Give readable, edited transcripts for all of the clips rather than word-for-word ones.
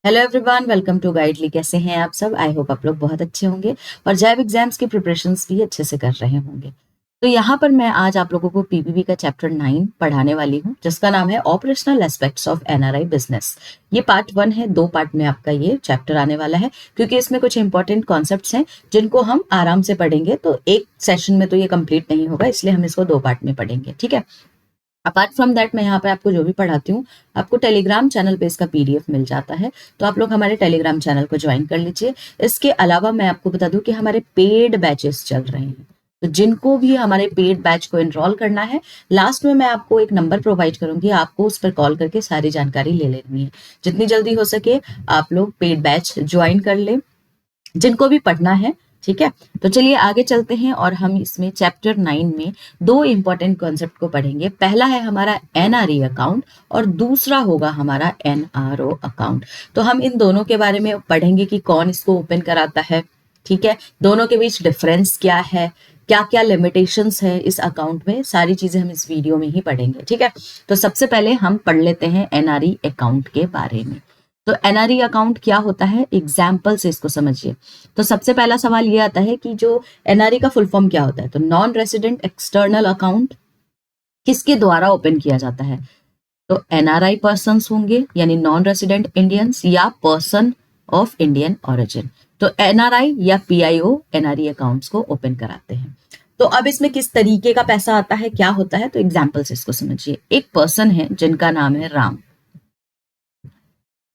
Hello everyone, welcome to Guidely. कैसे हैं आप सब? आई होप आप लोग बहुत अच्छे होंगे और जैब एग्जाम्स की प्रिपरेशंस भी अच्छे से कर रहे होंगे। तो यहाँ पर मैं आज आप लोगों को पीपीबी का चैप्टर 9 पढ़ाने वाली हूँ, जिसका नाम है operational aspects of NRI business. ये पार्ट 1 है, 2 पार्ट में आपका ये चैप्टर आने वाला है, क्योंकि इसमें कुछ इंपॉर्टेंट कॉन्सेप्ट्स हैं जिनको हम आराम से पढ़ेंगे। तो एक सेशन में तो ये कंप्लीट नहीं होगा, इसलिए हम इसको 2 पार्ट में पढ़ेंगे, ठीक है। अपार्ट फ्रॉम दैट, मैं यहाँ पे आपको जो भी पढ़ाती हूँ, आपको टेलीग्राम चैनल पे इसका पीडीएफ मिल जाता है, तो आप लोग हमारे टेलीग्राम चैनल को ज्वाइन कर लीजिए। इसके अलावा मैं आपको बता दूं कि हमारे पेड बैचेस चल रहे हैं, तो जिनको भी हमारे पेड बैच को एनरोल करना है, लास्ट में मैं आपको एक नंबर प्रोवाइड करूंगी, आपको उस पर कॉल करके सारी जानकारी ले लेनी है। जितनी जल्दी हो सके आप लोग पेड बैच ज्वाइन कर ले, जिनको भी पढ़ना है, ठीक है। तो चलिए आगे चलते हैं और हम इसमें चैप्टर 9 में 2 इंपॉर्टेंट कॉन्सेप्ट को पढ़ेंगे। पहला है हमारा एनआरई अकाउंट और दूसरा होगा हमारा एनआरओ अकाउंट। तो हम इन दोनों के बारे में पढ़ेंगे कि कौन इसको ओपन कराता है, ठीक है, दोनों के बीच डिफरेंस क्या है, क्या क्या लिमिटेशंस है इस अकाउंट में, सारी चीजें हम इस वीडियो में ही पढ़ेंगे, ठीक है। तो सबसे पहले हम पढ़ लेते हैं एनआरई अकाउंट के बारे में। तो एनआरई अकाउंट क्या होता है, एग्जाम्पल से इसको समझिए। तो सबसे पहला सवाल ये आता है कि जो एनआरई का फुल फॉर्म क्या होता है। तो नॉन रेसिडेंट एक्सटर्नल अकाउंट किसके द्वारा ओपन किया जाता है? तो एनआरआई पर्सन्स होंगे, यानी नॉन रेसिडेंट इंडियंस या पर्सन ऑफ इंडियन ओरिजिन। तो एनआरआई या पीआईओ एनआरई अकाउंट्स को ओपन कराते हैं। तो अब इसमें किस तरीके का पैसा आता है, क्या होता है, तो एग्जाम्पल से इसको समझिए। एक पर्सन है जिनका नाम है राम।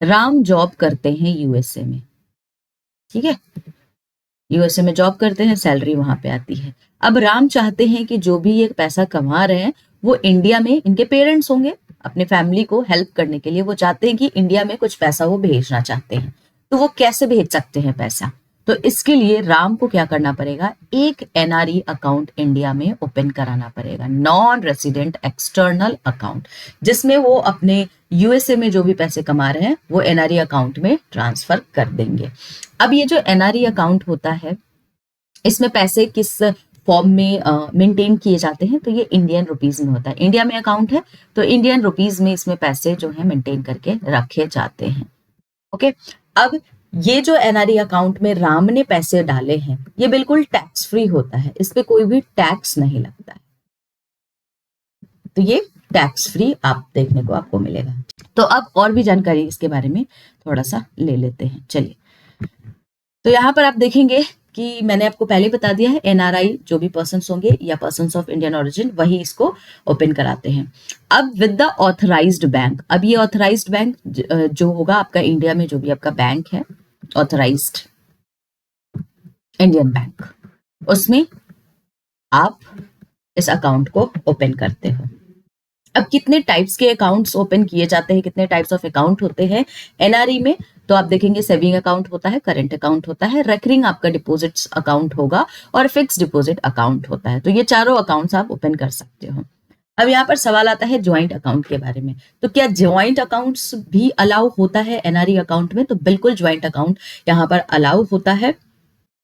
राम जॉब करते हैं यूएसए में, ठीक है, यूएसए में जॉब करते हैं, सैलरी वहां पे आती है। अब राम चाहते हैं कि जो भी ये पैसा कमा रहे हैं वो इंडिया में, इनके पेरेंट्स होंगे, अपने फैमिली को हेल्प करने के लिए वो चाहते हैं कि इंडिया में कुछ पैसा वो भेजना चाहते हैं। तो वो कैसे भेज सकते हैं पैसा? तो इसके लिए राम को क्या करना पड़ेगा, एक एनआरई अकाउंट इंडिया में ओपन कराना पड़ेगा, नॉन रेसिडेंट एक्सटर्नल अकाउंट, जिसमें वो अपने यूएसए में जो भी पैसे कमा रहे हैं वो एनआरई अकाउंट में ट्रांसफर कर देंगे। अब ये जो एनआरई अकाउंट होता है, इसमें पैसे किस फॉर्म में मेंटेन किए जाते हैं? तो ये इंडियन रुपीज में होता है। इंडिया में अकाउंट है तो इंडियन रुपीज में इसमें पैसे जो है मेंटेन करके रखे जाते हैं। ओके, अब ये जो एनआरई अकाउंट में राम ने पैसे डाले हैं, ये बिल्कुल टैक्स फ्री होता है, इस पे कोई भी टैक्स नहीं लगता है। तो ये टैक्स फ्री आप देखने को आपको मिलेगा। तो अब और भी जानकारी इसके बारे में थोड़ा सा ले लेते हैं, चलिए। तो यहाँ पर आप देखेंगे कि मैंने आपको पहले बता दिया है, एनआरआई जो भी पर्सन्स होंगे या पर्सन्स ऑफ इंडियन ओरिजिन, वही इसको ओपन कराते हैं। अब विद द ऑथराइज्ड बैंक, अब ये ऑथराइज्ड बैंक जो होगा आपका इंडिया में, जो भी आपका बैंक है ऑथराइज्ड इंडियन बैंक, उसमें आप इस अकाउंट को ओपन करते हो। अब कितने टाइप्स के अकाउंट्स ओपन किए जाते हैं, कितने टाइप्स ऑफ अकाउंट होते हैं एनआरई में? तो आप देखेंगे सेविंग अकाउंट होता है, करंट अकाउंट होता है, रेकरिंग आपका डिपॉजिट्स अकाउंट होगा और फिक्स डिपॉजिट अकाउंट होता है। तो ये चारों अकाउंट्स आप ओपन कर सकते हो। अब यहाँ पर सवाल आता है ज्वाइंट अकाउंट के बारे में। तो क्या ज्वाइंट अकाउंट्स भी अलाउ होता है एनआरई अकाउंट में? तो बिल्कुल ज्वाइंट अकाउंट यहाँ पर अलाउ होता है।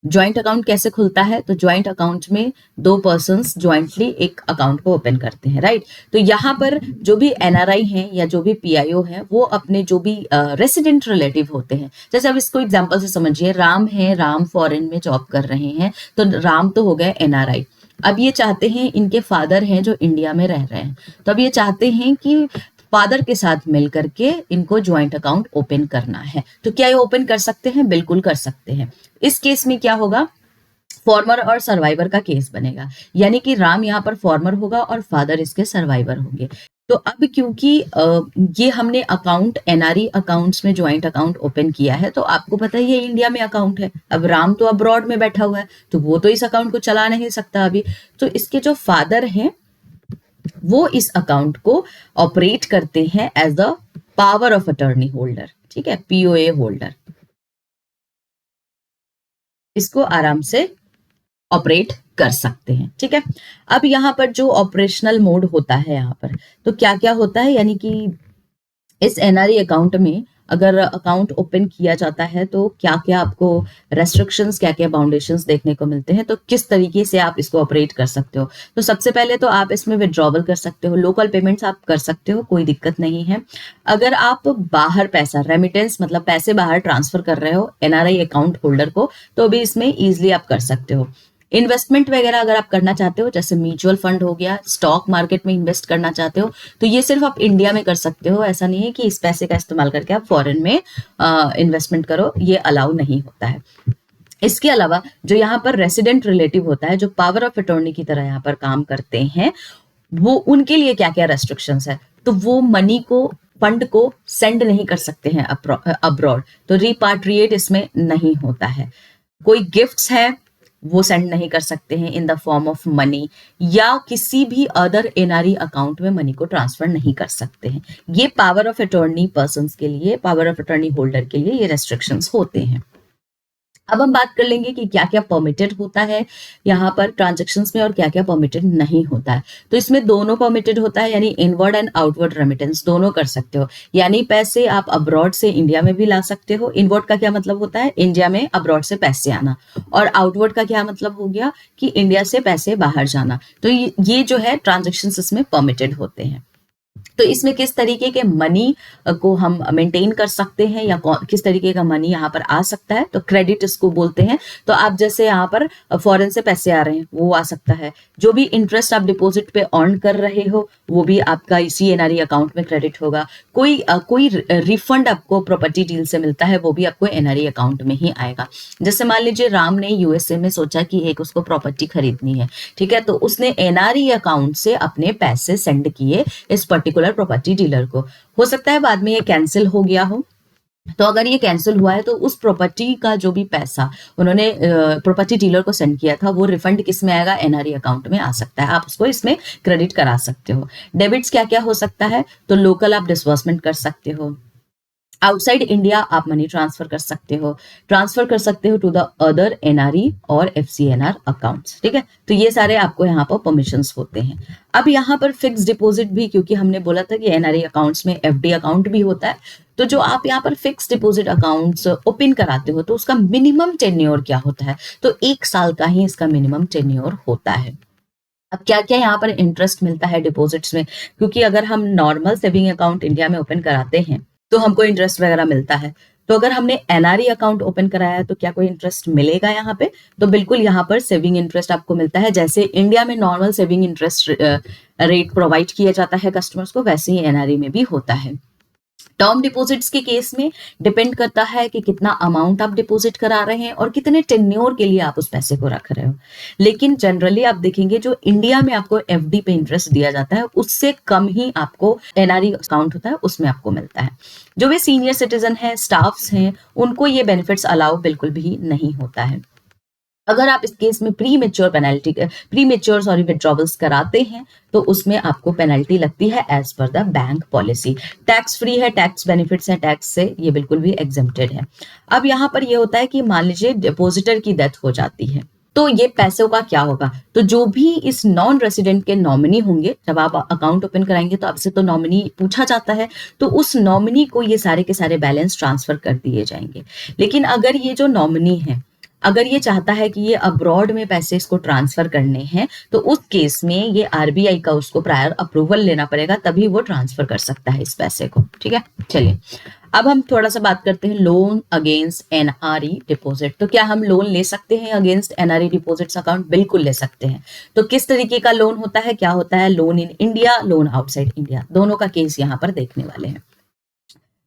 ज्वाइंट अकाउंट कैसे खुलता है? तो ज्वाइंट अकाउंट में 2 पर्सन्स ज्वाइंटली एक अकाउंट को ओपन करते हैं, राइट। तो यहाँ पर जो भी एनआरआई हैं या जो भी पीआईओ हैं, वो अपने जो भी रेसिडेंट रिलेटिव होते हैं, जैसे अब इसको एग्जांपल से समझिए, राम है, राम फॉरेन में जॉब कर रहे हैं, तो राम तो हो गए एनआरआई। अब ये चाहते हैं, इनके फादर हैं जो इंडिया में रह रहे हैं, तो अब ये चाहते हैं कि फादर के साथ मिलकर के इनको ज्वाइंट अकाउंट ओपन करना है। तो क्या ये ओपन कर सकते हैं? बिल्कुल कर सकते हैं। इस केस में क्या होगा, फॉर्मर और सर्वाइवर का केस बनेगा, यानी कि राम यहाँ पर फॉर्मर होगा और फादर इसके सर्वाइवर होंगे। तो अब क्योंकि ये हमने अकाउंट एनआरई अकाउंट्स में ज्वाइंट अकाउंट ओपन किया है, तो आपको पता ही है इंडिया में अकाउंट है। अब राम तो अब्रॉड में बैठा हुआ है, तो वो तो इस अकाउंट को चला नहीं सकता अभी। तो इसके जो फादर हैं वो इस अकाउंट को ऑपरेट करते हैं as the power of attorney holder, ठीक है, पीओए होल्डर, इसको आराम से ऑपरेट कर सकते हैं, ठीक है। अब यहाँ पर जो ऑपरेशनल मोड होता है यहाँ पर, तो क्या क्या होता है, यानी कि इस एनआरई अकाउंट में अगर अकाउंट ओपन किया जाता है तो क्या क्या आपको रेस्ट्रिक्शंस, क्या क्या बाउंडेशंस देखने को मिलते हैं, तो किस तरीके से आप इसको ऑपरेट कर सकते हो। तो सबसे पहले तो आप इसमें विड्रॉवल कर सकते हो, लोकल पेमेंट्स आप कर सकते हो, कोई दिक्कत नहीं है। अगर आप बाहर पैसा रेमिटेंस मतलब पैसे बाहर ट्रांसफर कर रहे हो एनआरआई अकाउंट होल्डर को, तो भी इसमें इजिली आप कर सकते हो। इन्वेस्टमेंट वगैरह अगर आप करना चाहते हो, जैसे म्यूचुअल फंड हो गया, स्टॉक मार्केट में इन्वेस्ट करना चाहते हो, तो ये सिर्फ आप इंडिया में कर सकते हो। ऐसा नहीं है कि इस पैसे का इस्तेमाल करके आप फॉरेन में इन्वेस्टमेंट करो, ये अलाउ नहीं होता है। इसके अलावा जो यहाँ पर रेसिडेंट रिलेटिव होता है, जो पावर ऑफ अटॉर्नी की तरह यहाँ पर काम करते हैं, वो उनके लिए क्या क्या रेस्ट्रिक्शंस है, तो वो मनी को, फंड को सेंड नहीं कर सकते हैं अब्रॉड, तो रिपाट्रिएट इसमें नहीं होता है। कोई गिफ्ट्स है वो सेंड नहीं कर सकते हैं in the form of money, या किसी भी अदर एनआरई अकाउंट में मनी को ट्रांसफर नहीं कर सकते हैं। ये पावर ऑफ अटॉर्नी पर्संस के लिए, पावर ऑफ अटॉर्नी होल्डर के लिए ये रेस्ट्रिक्शंस होते हैं। अब हम बात कर लेंगे कि क्या क्या परमिटेड होता है यहाँ पर ट्रांजेक्शन्स में और क्या क्या परमिटेड नहीं होता है। तो इसमें दोनों परमिटेड होता है, यानी इनवर्ड एंड आउटवर्ड रेमिटेंस दोनों कर सकते हो। यानी पैसे आप अब्रॉड से इंडिया में भी ला सकते हो। इनवर्ड का क्या मतलब होता है, इंडिया में अब्रॉड से पैसे आना, और आउटवर्ड का क्या मतलब हो गया कि इंडिया से पैसे बाहर जाना। तो ये जो है ट्रांजेक्शन्स इसमें परमिटेड होते हैं। तो इसमें किस तरीके के मनी को हम मेंटेन कर सकते हैं, या किस तरीके का मनी यहाँ पर आ सकता है, तो क्रेडिट इसको बोलते हैं। तो आप जैसे यहाँ पर फॉरेन से पैसे आ रहे हैं वो आ सकता है, जो भी इंटरेस्ट आप डिपॉजिट पे अर्न कर रहे हो वो भी आपका इसी एनआरई अकाउंट में क्रेडिट होगा। कोई रिफंड आपको प्रॉपर्टी डील से मिलता है वो भी आपको एनआरई अकाउंट में ही आएगा। जैसे मान लीजिए राम ने यूएसए में सोचा कि एक उसको प्रॉपर्टी खरीदनी है, ठीक है, तो उसने एनआरई अकाउंट से अपने पैसे सेंड किए इस पर्टिकुलर प्रॉपर्टी डीलर को। हो सकता है बाद में ये कैंसिल हो गया हो, तो अगर ये कैंसिल हुआ है तो उस प्रॉपर्टी का जो भी पैसा उन्होंने प्रॉपर्टी डीलर को सेंड किया था वो रिफंड किस में आएगा, एनआरई अकाउंट में आ सकता है। आप उसको इसमें क्रेडिट करा सकते हो। डेबिट्स क्या क्या हो सकता है, तो लोकल आप डिसबर्समेंट कर सकते हो, आउटसाइड इंडिया आप मनी ट्रांसफर कर सकते हो टू द अदर एनआरई और एफसीएनआर अकाउंट्स, ठीक है। तो ये सारे आपको यहाँ पर परमिशंस होते हैं। अब यहाँ पर फिक्स डिपॉजिट भी, क्योंकि हमने बोला था कि एनआरई अकाउंट्स में एफडी अकाउंट भी होता है, तो जो आप यहाँ पर फिक्स डिपॉजिट अकाउंट्स ओपन कराते हो तो उसका मिनिमम टेन्योर क्या होता है, तो 1 साल का ही इसका मिनिमम टेन्योर होता है। अब क्या क्या यहाँ पर इंटरेस्ट मिलता है डिपॉजिट्स में, क्योंकि अगर हम नॉर्मल सेविंग अकाउंट इंडिया में ओपन कराते हैं तो हमको इंटरेस्ट वगैरह मिलता है। तो अगर हमने एनआरई अकाउंट ओपन कराया है तो क्या कोई इंटरेस्ट मिलेगा यहाँ पे, तो बिल्कुल यहाँ पर सेविंग इंटरेस्ट आपको मिलता है। जैसे इंडिया में normal saving interest rate provide किया जाता है कस्टमर्स को, वैसे ही एनआरई में भी होता है। टर्म डिपॉजिट्स के केस में डिपेंड करता है कि कितना अमाउंट आप डिपॉजिट करा रहे हैं और कितने टेन्योर के लिए आप उस पैसे को रख रहे हो। लेकिन जनरली आप देखेंगे जो इंडिया में आपको एफडी पे इंटरेस्ट दिया जाता है उससे कम ही आपको एनआरई अकाउंट होता है उसमें आपको मिलता है। जो भी सीनियर सिटीजन है, स्टाफ्स हैं, उनको ये बेनिफिट्स अलाउ बिल्कुल भी नहीं होता है। अगर आप इस केस में प्री मेच्योर विड्रॉवल्स कराते हैं तो उसमें आपको पेनल्टी लगती है as per the bank policy. Tax free है, टैक्स बेनिफिट्स है, टैक्स से ये बिल्कुल भी एग्जेम्प्टेड है। अब यहाँ पर ये होता है कि मान लीजिए डिपॉजिटर की डेथ हो जाती है तो ये पैसों का क्या होगा, तो जो भी इस नॉन रेसिडेंट के नॉमिनी होंगे, जब आप अकाउंट ओपन कराएंगे तो आपसे तो नॉमिनी पूछा जाता है, तो उस नॉमिनी को ये सारे के सारे बैलेंस ट्रांसफर कर दिए जाएंगे। लेकिन अगर ये जो नॉमिनी है अगर ये चाहता है कि ये अब्रॉड में पैसे इसको ट्रांसफर करने हैं तो उस केस में ये आरबीआई का उसको प्रायर अप्रूवल लेना पड़ेगा, तभी वो ट्रांसफर कर सकता है इस पैसे को, ठीक है। चलिए अब हम थोड़ा सा बात करते हैं लोन अगेंस्ट एनआरई डिपॉजिट। तो क्या हम लोन ले सकते हैं अगेंस्ट एनआरई डिपॉजिट्स अकाउंट? बिल्कुल ले सकते हैं। तो किस तरीके का लोन होता है, क्या होता है, loan in India, loan outside India, दोनों का केस यहाँ पर देखने वाले हैं।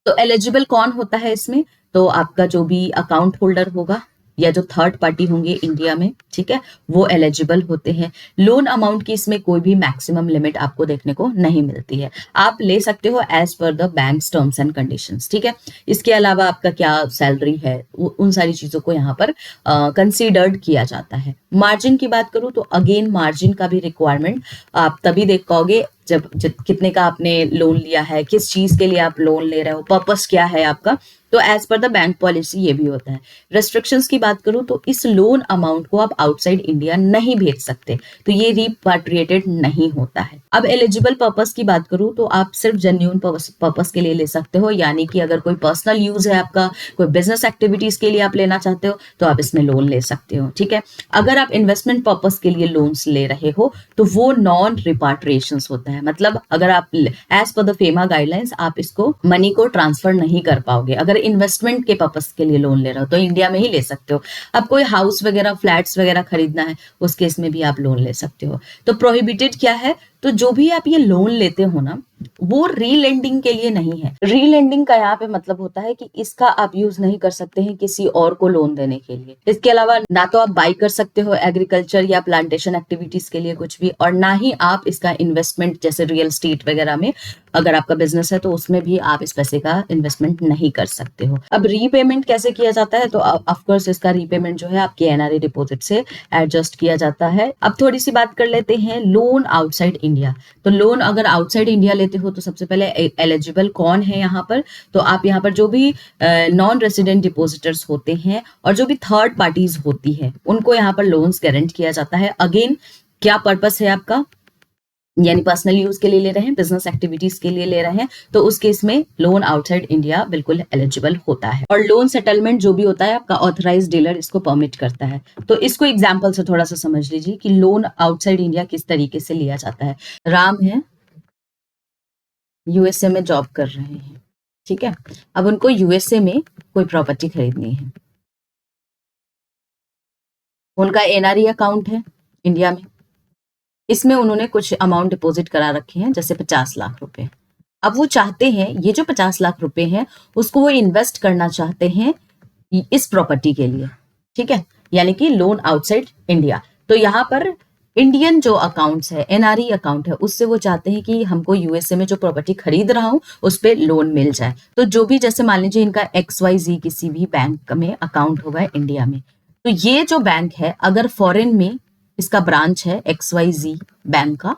तो एलिजिबल कौन होता है इसमें, तो आपका जो भी अकाउंट होल्डर होगा या जो थर्ड पार्टी होंगे इंडिया में, ठीक है, वो एलिजिबल होते हैं। लोन अमाउंट की इसमें कोई भी मैक्सिमम लिमिट आपको देखने को नहीं मिलती है, आप ले सकते हो as per the bank terms and conditions, ठीक है। इसके अलावा आपका क्या सैलरी है उन सारी चीजों को यहाँ पर कंसीडर्ड किया जाता है। मार्जिन की बात करूं तो अगेन मार्जिन का भी रिक्वायरमेंट आप तभी देख पाओगे जब कितने का आपने लोन लिया है, किस चीज के लिए आप लोन ले रहे हो, पर्पस क्या है आपका, तो as per the bank policy ये भी होता है। रेस्ट्रिक्शंस की बात करूं तो इस लोन अमाउंट को आप आउटसाइड इंडिया नहीं भेज सकते, तो ये रिपाट्रिएटेड नहीं होता है। अब एलिजिबल पर्पस की बात करूं तो आप सिर्फ जेन्युइन पर्पस के लिए ले सकते हो, यानी कि अगर कोई पर्सनल यूज है आपका, कोई बिजनेस एक्टिविटीज के लिए आप लेना चाहते हो तो आप इसमें लोन ले सकते हो, ठीक है। अगर आप इन्वेस्टमेंट पर्पस के लिए लोन्स ले रहे हो तो वो नॉन रिपाट्रिएशन होता है, मतलब अगर आप as per the FEMA guidelines आप इसको मनी को ट्रांसफर नहीं कर पाओगे। अगर इन्वेस्टमेंट के पर्पस के लिए लोन ले रहे हो तो इंडिया में ही ले सकते हो। अब कोई हाउस वगैरह, फ्लैट्स वगैरह खरीदना है, उस केस में भी आप लोन ले सकते हो। तो प्रोहिबिटेड क्या है, तो जो भी आप ये लोन लेते हो ना, वो रीलेंडिंग के लिए नहीं है। रीलेंडिंग का यहाँ पे मतलब होता है कि इसका आप यूज नहीं कर सकते हैं किसी और को लोन देने के लिए। इसके अलावा ना तो आप बाई कर सकते हो एग्रीकल्चर या प्लांटेशन एक्टिविटीज के लिए कुछ भी, और ना ही आप इसका इन्वेस्टमेंट जैसे रियल स्टेट वगैरह में, अगर आपका बिजनेस है तो उसमें भी आप इस पैसे का इन्वेस्टमेंट नहीं कर सकते हो। अब रीपेमेंट कैसे किया जाता है, तो ऑफकोर्स इसका रीपेमेंट जो है आपके एनआरई डिपॉजिट से एडजस्ट किया जाता है। अब थोड़ी सी बात कर लेते हैं लोन आउटसाइड इंडिया। तो लोन अगर आउटसाइड इंडिया लेते हो तो सबसे पहले एलिजिबल कौन है यहाँ पर, तो आप यहाँ पर जो भी नॉन रेसिडेंट डिपोजिटर्स होते हैं और जो भी थर्ड पार्टीज होती है उनको यहाँ पर लोन्स गारंट किया जाता है। अगेन क्या पर्पस है आपका, यानी पर्सनल यूज के लिए ले रहे हैं, बिजनेस एक्टिविटीज के लिए ले रहे हैं, तो उस केस में लोन आउटसाइड इंडिया बिल्कुल एलिजिबल होता है। और लोन सेटलमेंट जो भी होता है आपका ऑथराइज्ड डीलर इसको परमिट करता है। तो इसको एग्जांपल से थोड़ा सा समझ लीजिए कि लोन आउटसाइड इंडिया किस तरीके से लिया जाता है। राम है, यूएसए में जॉब कर रहे हैं, ठीक है। अब उनको यूएसए में कोई प्रॉपर्टी खरीदनी है, उनका एनआरई अकाउंट है इंडिया में, इसमें उन्होंने कुछ अमाउंट डिपॉजिट करा रखे हैं, जैसे 50 लाख रुपए। अब वो चाहते हैं ये जो 50 लाख रुपए हैं उसको वो इन्वेस्ट करना चाहते हैं इस प्रॉपर्टी के लिए, ठीक है, यानी कि लोन आउटसाइड इंडिया। तो यहाँ पर इंडियन जो अकाउंट्स है, एनआरई अकाउंट है, उससे वो चाहते हैं कि हमको यूएसए में जो प्रॉपर्टी खरीद रहा हूं उस पर लोन मिल जाए। तो जो भी, जैसे मान लीजिए इनका XYZ किसी भी बैंक में अकाउंट होगा इंडिया में, तो ये जो बैंक है अगर फॉरेन में इसका ब्रांच है, XYZ बैंक का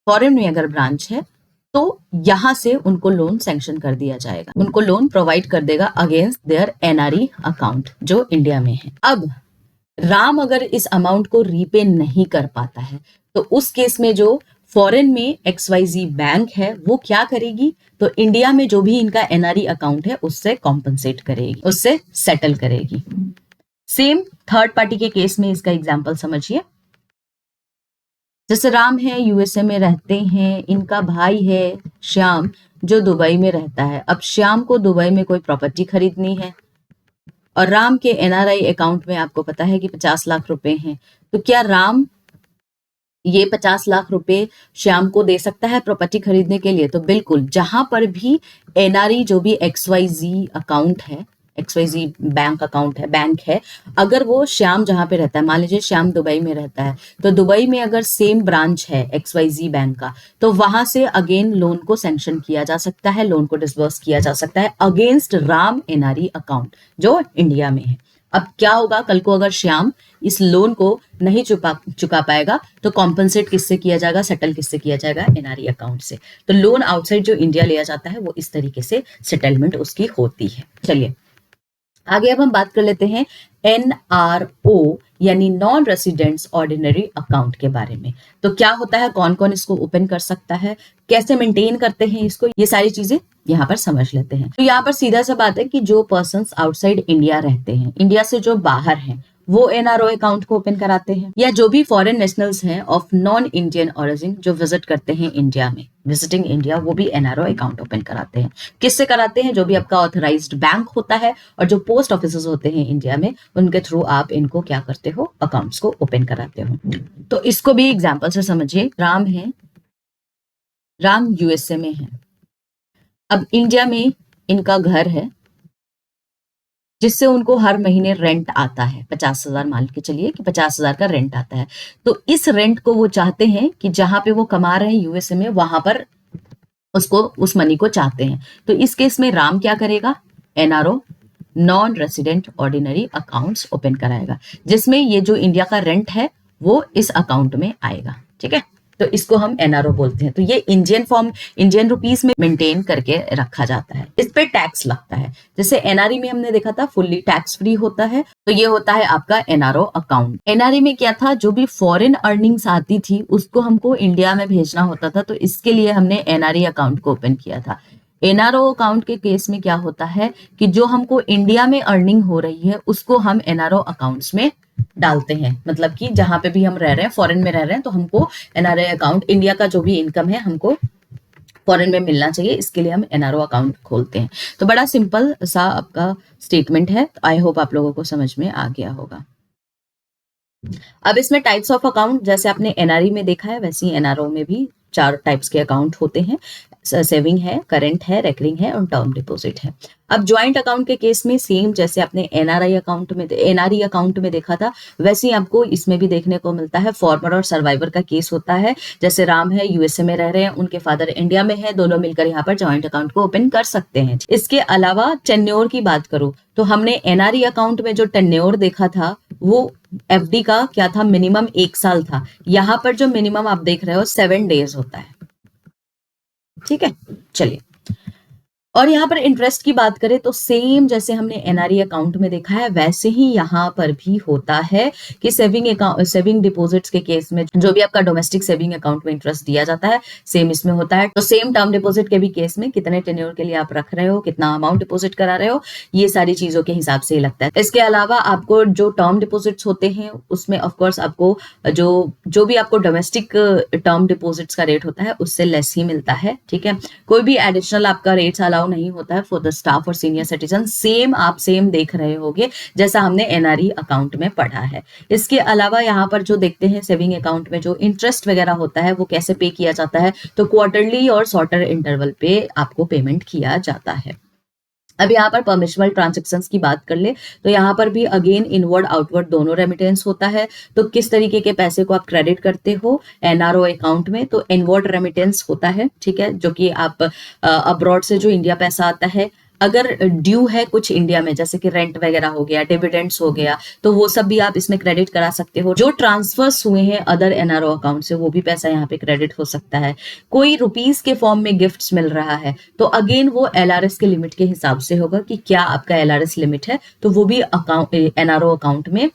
फॉरेन में अगर ब्रांच है, तो यहां से उनको लोन सैंक्शन कर दिया जाएगा, उनको लोन प्रोवाइड कर देगा अगेंस्ट देयर एनआरई अकाउंट जो इंडिया में है। अब राम अगर इस अमाउंट को रीपे नहीं कर पाता है तो उस केस में जो फॉरेन में XYZ बैंक है वो क्या करेगी, तो इंडिया में जो भी इनका एनआरई अकाउंट है उससे कॉम्पनसेट करेगी, उससे सेटल करेगी। सेम थर्ड पार्टी के केस में इसका एग्जांपल समझिए। जैसे राम है, यूएसए में रहते हैं, इनका भाई है श्याम जो दुबई में रहता है। अब श्याम को दुबई में कोई प्रॉपर्टी खरीदनी है और राम के एनआरई अकाउंट में आपको पता है कि 50 लाख रुपए हैं, तो क्या राम ये 50 लाख रुपए श्याम को दे सकता है प्रॉपर्टी खरीदने के लिए? तो बिल्कुल, जहां पर भी एनआरई जो भी XYZ अकाउंट है, XYZ बैंक अकाउंट है, बैंक है, अगर वो श्याम जहां पे रहता है, मान लीजिए श्याम दुबई में रहता है, तो दुबई में अगर सेम ब्रांच है XYZ बैंक का, तो वहां से अगेन लोन को सैंक्शन किया जा सकता है, लोन को डिसबर्स किया जा सकता है अगेंस्ट राम एनआरई अकाउंट जो इंडिया में है। अब क्या होगा, कल को अगर श्याम इस लोन को नहीं चुका पाएगा तो कॉम्पनसेट किससे किया जाएगा, सेटल किससे किया जाएगा, एनआरई अकाउंट से। तो लोन आउटसाइड जो इंडिया लिया जाता है वो इस तरीके से सेटलमेंट उसकी होती है। चलिए आगे अब हम बात कर लेते हैं NRO यानी नॉन रेसिडेंट्स ऑर्डिनरी अकाउंट के बारे में। तो क्या होता है, कौन कौन इसको ओपन कर सकता है, कैसे मेंटेन करते हैं इसको, ये सारी चीजें यहाँ पर समझ लेते हैं। तो यहाँ पर सीधा सा बात है कि जो पर्सन्स आउटसाइड इंडिया रहते हैं, इंडिया से जो बाहर हैं, वो एनआरओ अकाउंट को ओपन कराते हैं, या जो भी फॉरेन नेशनल्स हैं ऑफ नॉन इंडियन ओरिजिन जो विजिट करते हैं इंडिया में, विजिटिंग इंडिया, वो भी एनआरओ अकाउंट ओपन कराते हैं। किससे कराते हैं, जो भी आपका ऑथराइज्ड बैंक होता है और जो पोस्ट ऑफिस होते हैं इंडिया में, उनके थ्रू आप इनको क्या करते हो, अकाउंट्स को ओपन कराते हो। तो इसको भी एग्जाम्पल से समझिए। राम है, राम यूएसए में है, अब इंडिया में इनका घर है जिससे उनको हर महीने रेंट आता है 50,000, मान के चलिए कि 50,000 का रेंट आता है। तो इस रेंट को वो चाहते हैं कि जहां पे वो कमा रहे हैं यूएसए में, वहां पर उसको, उस मनी को चाहते हैं। तो इस केस में राम क्या करेगा, NRO non resident ordinary accounts open कराएगा, जिसमें ये जो इंडिया का रेंट है वो इस अकाउंट में आएगा, ठीक है। तो इसको हम एनआरओ बोलते हैं। तो ये इंडियन फॉर्म, इंडियन रुपीस में मेंटेन करके रखा जाता है। इस पे टैक्स लगता है। जैसे एनआरई में हमने देखा था फुल्ली टैक्स फ्री होता है, तो ये होता है आपका एनआरओ अकाउंट। एनआरई में क्या था, जो भी फॉरेन अर्निंग्स आती थी उसको हमको इंडिया में भेजना होता था, तो इसके लिए हमने एनआरई अकाउंट को ओपन किया था। एनआरओ अकाउंट के केस में क्या होता है कि जो हमको इंडिया में अर्निंग हो रही है उसको हम एनआरओ अकाउंट्स में डालते हैं। मतलब कि जहां पे भी हम रह रहे हैं, फॉरेन में रह रहे हैं, तो हमको एनआरओ अकाउंट, इंडिया का जो भी इनकम है हमको फॉरेन में मिलना चाहिए, इसके लिए हम एनआरओ अकाउंट खोलते हैं। तो बड़ा सिंपल सा आपका स्टेटमेंट है। आई होप आप लोगों को समझ में आ गया होगा। अब इसमें टाइप्स ऑफ अकाउंट, जैसे आपने एनआरई में देखा है वैसे ही एनआरओ में भी 4 टाइप्स के अकाउंट होते हैं। सेविंग है, करंट है, रेकरिंग है और टर्म डिपॉजिट है। अब ज्वाइंट अकाउंट के केस में सेम जैसे आपने एनआरई अकाउंट में देखा था, वैसे ही आपको इसमें भी देखने को मिलता है। फॉर्मर और सर्वाइवर का केस होता है। जैसे राम है, यूएसए में रह रहे हैं, उनके फादर इंडिया में है, दोनों मिलकर यहाँ पर ज्वाइंट अकाउंट को ओपन कर सकते हैं। इसके अलावा टेन्योर की बात करूं तो हमने एनआरई अकाउंट में जो टेन्योर देखा था वो एफडी का क्या था, मिनिमम 1 साल था। यहां पर जो मिनिमम आप देख रहे हो 7 डेज होता है। ठीक है, चलिए। और यहाँ पर इंटरेस्ट की बात करें तो सेम जैसे हमने एनआरई अकाउंट में देखा है वैसे ही यहाँ पर भी होता है कि सेविंग डिपॉजिट्स के केस में जो भी आपका डोमेस्टिक सेविंग अकाउंट में इंटरेस्ट दिया जाता है सेम इसमें होता है। तो सेम टर्म डिपॉजिट के भी केस में कितने टेन्योर के लिए आप रख रहे हो, कितना अमाउंट डिपॉजिट करा रहे हो, ये सारी चीजों के हिसाब से ही लगता है। इसके अलावा आपको जो टर्म डिपॉजिट्स होते हैं उसमें ऑफकोर्स आपको जो भी आपको डोमेस्टिक टर्म डिपॉजिट्स का रेट होता है उससे लेस ही मिलता है। ठीक है, कोई भी एडिशनल आपका रेट्स अलाउ नहीं होता है फॉर द स्टाफ और सीनियर सिटीजन। सेम देख रहे होगे जैसा हमने एनआरई अकाउंट में पढ़ा है। इसके अलावा यहाँ पर जो देखते हैं सेविंग अकाउंट में जो इंटरेस्ट वगैरह होता है वो कैसे पे किया जाता है, तो क्वार्टरली और शॉर्टर इंटरवल पे आपको पेमेंट किया जाता है। अब यहाँ पर परमिशनल ट्रांजेक्शंस की बात कर ले तो यहाँ पर भी अगेन इनवर्ड आउटवर्ड दोनों रेमिटेंस होता है। तो किस तरीके के पैसे को आप क्रेडिट करते हो एनआरओ अकाउंट में, तो इनवर्ड रेमिटेंस होता है। ठीक है, जो कि आप अब्रॉड से जो इंडिया पैसा आता है, अगर ड्यू है कुछ इंडिया में जैसे कि रेंट वगैरह हो गया, डिविडेंड्स हो गया, तो वो सब भी आप इसमें क्रेडिट करा सकते हो। जो ट्रांसफर्स हुए हैं अदर एनआरओ अकाउंट से वो भी पैसा यहाँ पे क्रेडिट हो सकता है। कोई रुपीस के फॉर्म में गिफ्ट्स मिल रहा है तो अगेन वो एलआरएस के लिमिट के हिसाब से होगा कि क्या आपका एलआरएस लिमिट है, तो वो भी अकाउंट एनआरओ अकाउंट में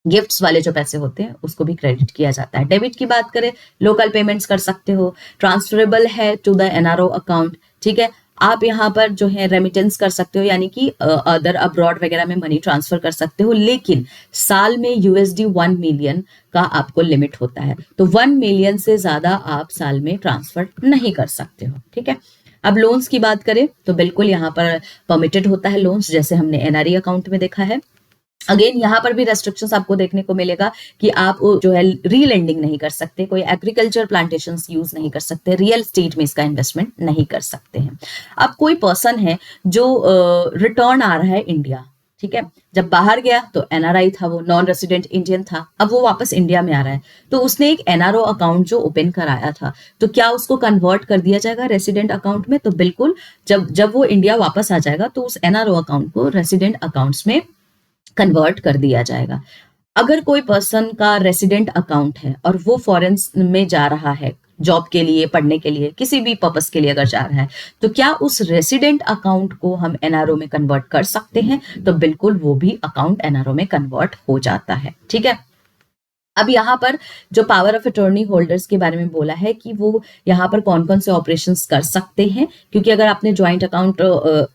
गिफ्ट्स वाले जो पैसे होते हैं उसको भी क्रेडिट किया जाता है। डेबिट की बात करें, लोकल पेमेंट्स कर सकते हो, ट्रांसफरेबल है टू द एनआरओ अकाउंट। ठीक है, आप यहाँ पर जो है रेमिटेंस कर सकते हो, यानी कि अदर अब्रॉड वगैरह में मनी ट्रांसफर कर सकते हो, लेकिन साल में यूएसडी 1 मिलियन का आपको लिमिट होता है। तो 1 मिलियन से ज्यादा आप साल में ट्रांसफर नहीं कर सकते हो। ठीक है, अब लोन्स की बात करें तो बिल्कुल यहाँ पर परमिटेड होता है लोन्स, जैसे हमने एनआरई अकाउंट में देखा है। अगेन यहाँ पर भी रेस्ट्रिक्शंस आपको देखने को मिलेगा कि आप जो है रीलेंडिंग नहीं कर सकते, कोई एग्रीकल्चर प्लांटेशंस यूज नहीं कर सकते, रियल स्टेट में इसका इन्वेस्टमेंट नहीं कर सकते हैं। अब कोई पर्सन है जो रिटर्न आ रहा है इंडिया, ठीक है, जब बाहर गया तो एनआरआई था, वो नॉन रेसिडेंट इंडियन था, अब वो वापस इंडिया में आ रहा है तो उसने एक एनआरओ अकाउंट जो ओपन कराया था, तो क्या उसको कन्वर्ट कर दिया जाएगा रेसिडेंट अकाउंट में? तो बिल्कुल, जब वो इंडिया वापस आ जाएगा तो उस एनआरओ अकाउंट को रेसिडेंट अकाउंट्स में कन्वर्ट कर दिया जाएगा। अगर कोई पर्सन का रेसिडेंट अकाउंट है और वो फॉरेन में जा रहा है जॉब के लिए, पढ़ने के लिए, किसी भी पर्पस के लिए अगर जा रहा है, तो क्या उस रेसिडेंट अकाउंट को हम एनआरओ में कन्वर्ट कर सकते हैं? तो बिल्कुल वो भी अकाउंट एनआरओ में कन्वर्ट हो जाता है। ठीक है, अब यहाँ पर जो पावर ऑफ अटॉर्नी होल्डर्स के बारे में बोला है कि वो यहाँ पर कौन कौन से ऑपरेशंस कर सकते हैं, क्योंकि अगर आपने ज्वाइंट अकाउंट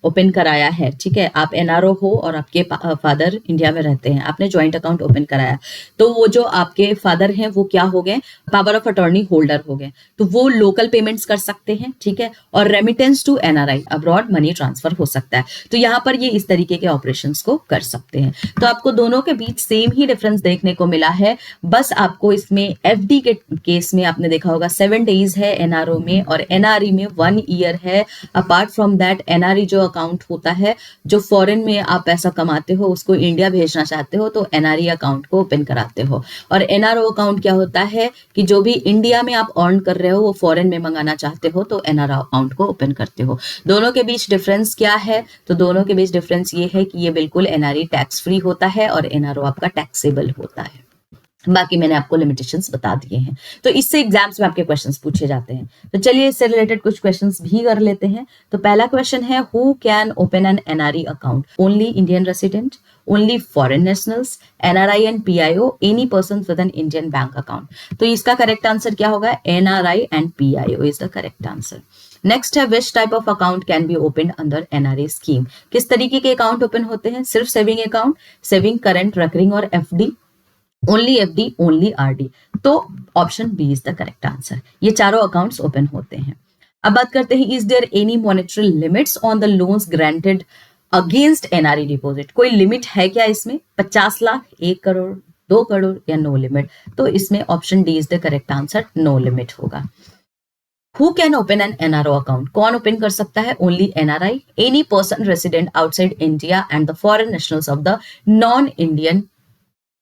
ओपन कराया है, ठीक है, आप एनआरओ हो और आपके फादर इंडिया में रहते हैं, आपने ज्वाइंट अकाउंट ओपन कराया, तो वो जो आपके फादर हैं वो क्या हो गए? पावर ऑफ अटॉर्नी होल्डर हो गए। तो वो लोकल पेमेंट्स कर सकते हैं, ठीक है, और remittance to NRI, abroad money transfer हो सकता है। तो यहाँ पर ये इस तरीके के ऑपरेशंस को कर सकते हैं। तो आपको दोनों के बीच सेम ही डिफरेंस देखने को मिला है, बस आपको इसमें एफडी के केस में आपने देखा होगा 7 डेज है एनआरओ में, और एनआरई में 1 ईयर है। अपार्ट फ्रॉम दैट एनआरई जो अकाउंट होता है, जो फॉरेन में आप पैसा कमाते हो उसको इंडिया भेजना चाहते हो तो एनआरई अकाउंट को ओपन कराते हो। और एनआरओ अकाउंट क्या होता है कि जो भी इंडिया में आप अर्न कर रहे हो वो फॉरेन में मंगाना चाहते हो तो एनआरओ अकाउंट को ओपन करते हो। दोनों के बीच डिफरेंस क्या है? तो दोनों के बीच डिफरेंस ये है कि ये बिल्कुल एनआरई टैक्स फ्री होता है और एनआरओ आपका टैक्सेबल होता है। बाकी मैंने आपको लिमिटेशंस बता दिए हैं। तो इससे एग्जाम्स में आपके क्वेश्चंस पूछे जाते हैं। तो चलिए इससे रिलेटेड कुछ क्वेश्चंस भी कर लेते हैं। तो पहला क्वेश्चन है, who can open an NRE account? Only Indian resident, only foreign nationals, NRI and PIO, any person with an Indian bank account. तो इसका करेक्ट आंसर क्या होगा? NRI and PIO is the correct answer. Next है, which type of account can be open under NRE scheme? किस तरीके के account open होते हैं? सिर्फ saving account, saving, current, recurring और FD, only FD, only RD. तो option B is the correct answer. ये चारों अकाउंट्स ओपन होते हैं। अब बात करते हैं, is there any monetary limits on the loans granted against NRE deposit? कोई लिमिट है क्या इसमें? 50 लाख, 1 करोड़, 2 करोड़ या नो लिमिट? तो इसमें option D is the correct answer, no limit होगा। Who can open an NRO account? कौन ओपन कर सकता है? Only NRI, any person resident outside India and the foreign nationals of the non-Indian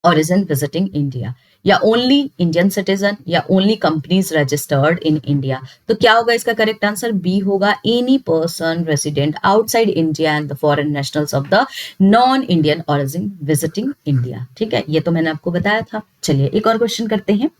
origin visiting India, या only Indian citizen, या only companies registered in India. तो क्या होगा इसका करेक्ट आंसर? बी होगा, any person resident outside India and the foreign nationals of the non Indian origin visiting India. ठीक है, ये तो मैंने आपको बताया था। चलिए एक और क्वेश्चन करते हैं।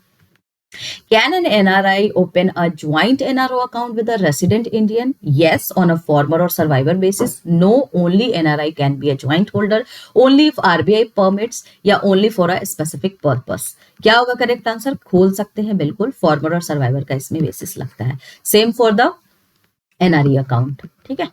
Can an NRI open a joint NRO account with a resident Indian? Yes, on a former or survivor basis. No, only NRI can be a joint holder. Only if RBI permits, या only for a specific purpose. क्या होगा correct answer? खोल सकते हैं बिल्कुल, farmer और survivor का इसमें बेसिस लगता है। Same for the NRE account. ठीक है,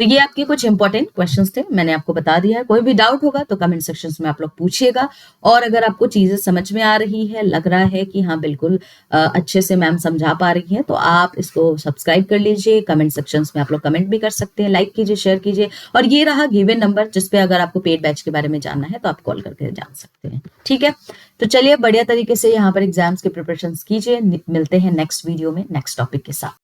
तो ये आपके कुछ इंपॉर्टेंट क्वेश्चंस थे, मैंने आपको बता दिया है। कोई भी डाउट होगा तो कमेंट सेक्शंस में आप लोग पूछिएगा। और अगर आपको चीजें समझ में आ रही है, लग रहा है कि हाँ बिल्कुल अच्छे से मैम समझा पा रही हैं, तो आप इसको सब्सक्राइब कर लीजिए। कमेंट सेक्शंस में आप लोग कमेंट भी कर सकते हैं, लाइक कीजिए, शेयर कीजिए। और ये रहा गिवन नंबर, जिसपे अगर आपको पेड बैच के बारे में जानना है तो आप कॉल करके जान सकते हैं। ठीक है, तो चलिए बढ़िया तरीके से यहाँ पर एग्जाम्स के प्रिपरेशन कीजिए। मिलते हैं नेक्स्ट वीडियो में नेक्स्ट टॉपिक के साथ।